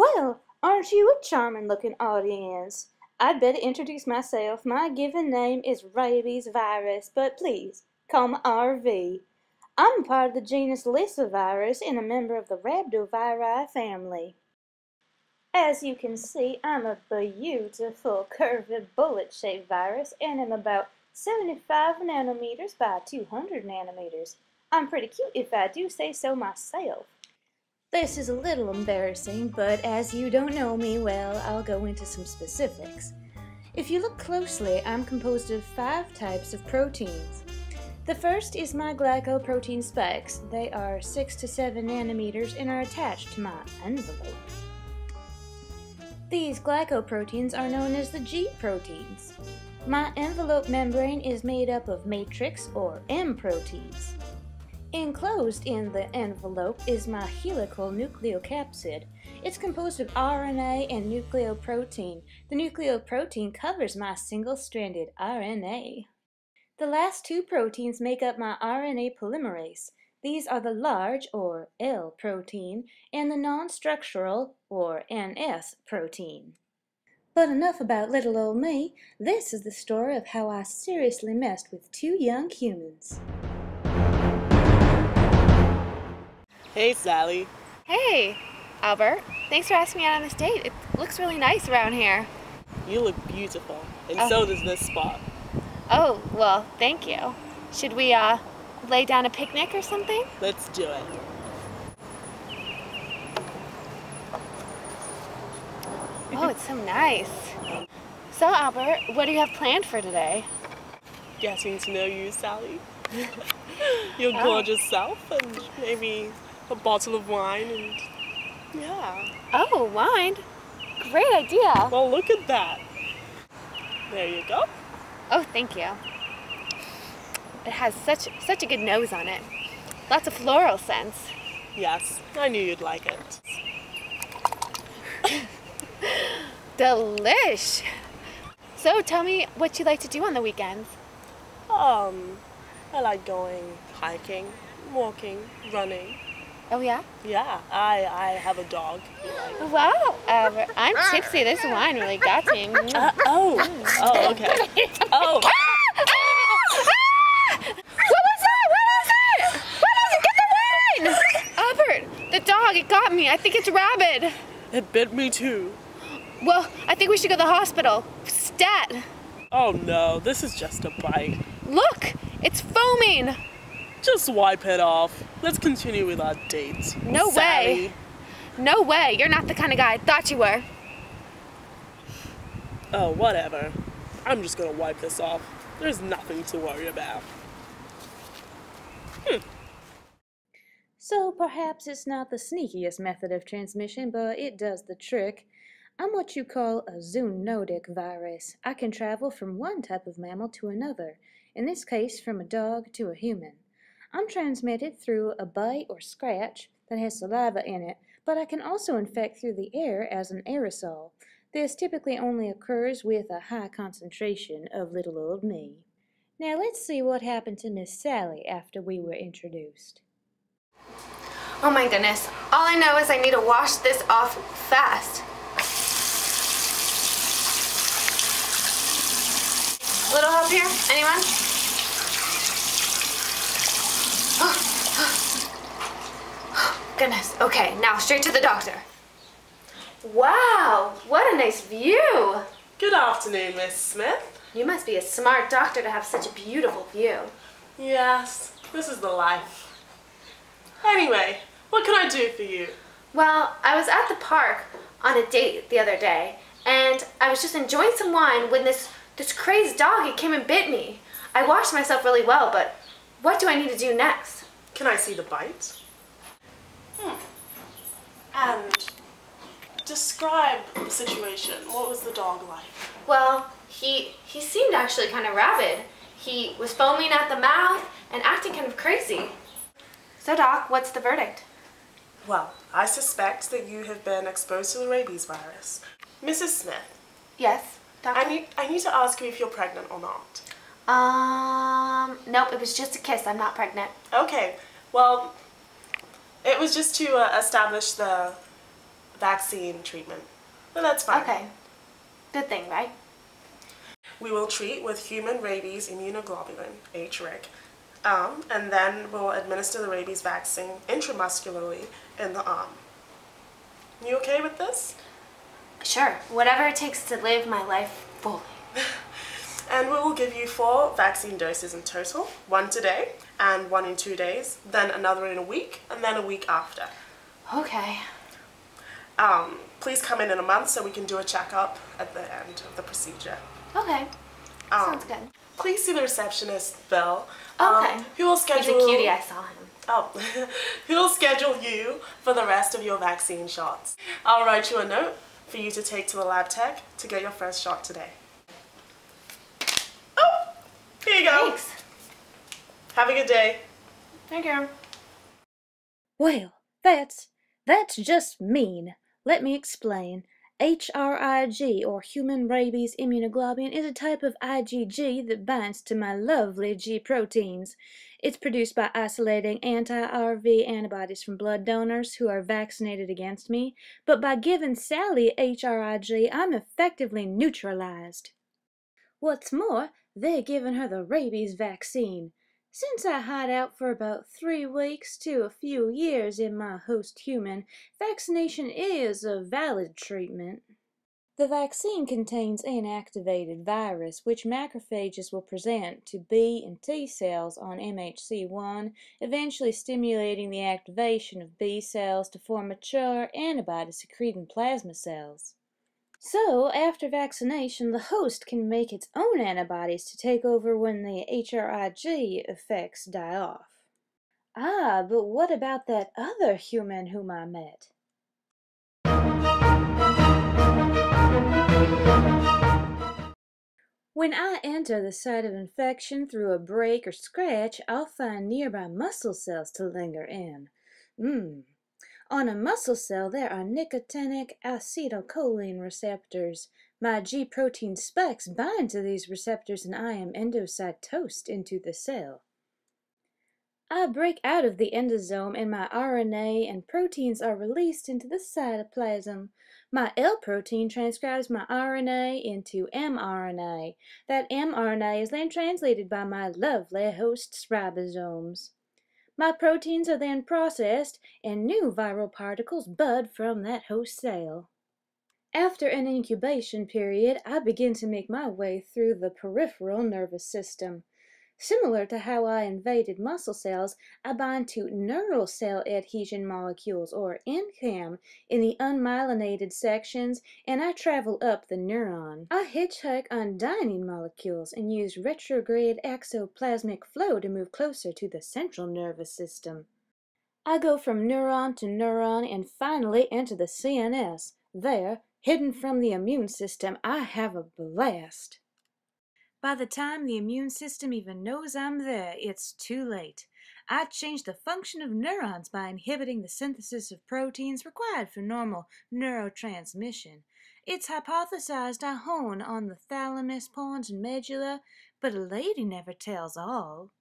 Well, aren't you a charming looking audience? I'd better introduce myself. My given name is Rabies virus, but please call me RV. I'm part of the genus Lyssavirus and a member of the Rhabdoviri family. As you can see, I'm a beautiful curved bullet-shaped virus and am about 75 nanometers by 200 nanometers. I'm pretty cute if I do say so myself. This is a little embarrassing, but as you don't know me well, I'll go into some specifics. If you look closely, I'm composed of 5 types of proteins. The first is my glycoprotein spikes. They are 6 to 7 nanometers and are attached to my envelope. These glycoproteins are known as the G proteins. My envelope membrane is made up of matrix or M proteins. Enclosed in the envelope is my helical nucleocapsid. It's composed of RNA and nucleoprotein. The nucleoprotein covers my single-stranded RNA. The last 2 proteins make up my RNA polymerase. These are the large, or L protein, and the non-structural, or NS protein. But enough about little old me. This is the story of how I seriously messed with 2 young humans. Hey, Sally. Hey, Albert. Thanks for asking me out on this date. It looks really nice around here. You look beautiful, and so does this spot. Oh, well, thank you. Should we, lay down a picnic or something? Let's do it. Oh, it's so nice. So, Albert, what do you have planned for today? Getting to know you, Sally. Your gorgeous self, and maybe a bottle of wine, and yeah. Oh, wine? Great idea. Well, look at that. There you go. Oh, thank you. It has such a good nose on it. Lots of floral scents. Yes, I knew you'd like it. Delish. So tell me what you like to do on the weekends. I like going hiking, walking, running. Oh, yeah? Yeah, I have a dog. Wow, I'm tipsy. This wine really got me. Okay. Oh. What was that? Get the wine! Albert, the dog, it got me. I think it's rabid. It bit me too. Well, I think we should go to the hospital. Stat. Oh no, this is just a bite. Look, it's foaming. Just wipe it off. Let's continue with our date. No Sally. way. No way. You're not the kind of guy I thought you were. Oh, whatever. I'm just gonna wipe this off. There's nothing to worry about. So perhaps it's not the sneakiest method of transmission, but it does the trick. I'm what you call a zoonotic virus. I can travel from one type of mammal to another, in this case from a dog to a human. I'm transmitted through a bite or scratch that has saliva in it, but I can also infect through the air as an aerosol. This typically only occurs with a high concentration of little old me. Now let's see what happened to Miss Sally after we were introduced. Oh my goodness. All I know is I need to wash this off fast. A little help here? Anyone? Goodness. Okay, now straight to the doctor. Wow, what a nice view. Good afternoon, Miss Smith. You must be a smart doctor to have such a beautiful view. Yes, this is the life. Anyway, what can I do for you? Well, I was at the park on a date the other day, and I was just enjoying some wine when this crazed dog, it came and bit me. I washed myself really well, but what do I need to do next? Can I see the bite? And describe the situation. What was the dog like? Well, he seemed actually kind of rabid. He was foaming at the mouth and acting kind of crazy. So, Doc, what's the verdict? Well, I suspect that you have been exposed to the rabies virus. Mrs. Smith. Yes, Doctor? I need to ask you if you're pregnant or not. Nope, it was just a kiss. I'm not pregnant. Okay, well, it was just to establish the vaccine treatment. But that's fine. Okay. Good thing, right? We will treat with human rabies immunoglobulin, HRIG, and then we'll administer the rabies vaccine intramuscularly in the arm. You okay with this? Sure. Whatever it takes to live my life fully. And we will give you 4 vaccine doses in total, 1 today and 1 in 2 days, then another in a week, and then a week after. Okay. Please come in a month so we can do a checkup at the end of the procedure. Okay. Sounds good. Please see the receptionist, Bill. Okay. Who will He's schedule... a cutie, I saw him. Oh, who will schedule you for the rest of your vaccine shots. I'll write you a note for you to take to the lab tech to get your first shot today. Oh, here you go. Thanks. Have a good day. Thank you. Well, that's just mean. Let me explain. HRIG, or human rabies immunoglobulin, is a type of IgG that binds to my lovely G proteins. It's produced by isolating anti-RV antibodies from blood donors who are vaccinated against me, but by giving Sally HRIG, I'm effectively neutralized. What's more, they're giving her the rabies vaccine. Since I hide out for about 3 weeks to a few years in my host human, vaccination is a valid treatment. The vaccine contains inactivated virus, which macrophages will present to B and T cells on MHC1, eventually stimulating the activation of B cells to form mature antibody-secreting plasma cells. So, after vaccination, the host can make its own antibodies to take over when the HRIG effects die off. Ah, but what about that other human whom I met? When I enter the site of infection through a break or scratch, I'll find nearby muscle cells to linger in. On a muscle cell, there are nicotinic acetylcholine receptors. My G protein spikes bind to these receptors and I am endocytosed into the cell. I break out of the endosome and my RNA and proteins are released into the cytoplasm. My L protein transcribes my RNA into mRNA. That mRNA is then translated by my lovely host's ribosomes. My proteins are then processed and new viral particles bud from that host cell. After an incubation period, I begin to make my way through the peripheral nervous system. Similar to how I invaded muscle cells, I bind to neural cell adhesion molecules, or NCAM, in the unmyelinated sections, and I travel up the neuron. I hitchhike on dynein molecules and use retrograde exoplasmic flow to move closer to the central nervous system. I go from neuron to neuron and finally enter the CNS. There, hidden from the immune system, I have a blast. By the time the immune system even knows I'm there, it's too late. I change the function of neurons by inhibiting the synthesis of proteins required for normal neurotransmission. It's hypothesized I hone on the thalamus, pons, and medulla, but a lady never tells all.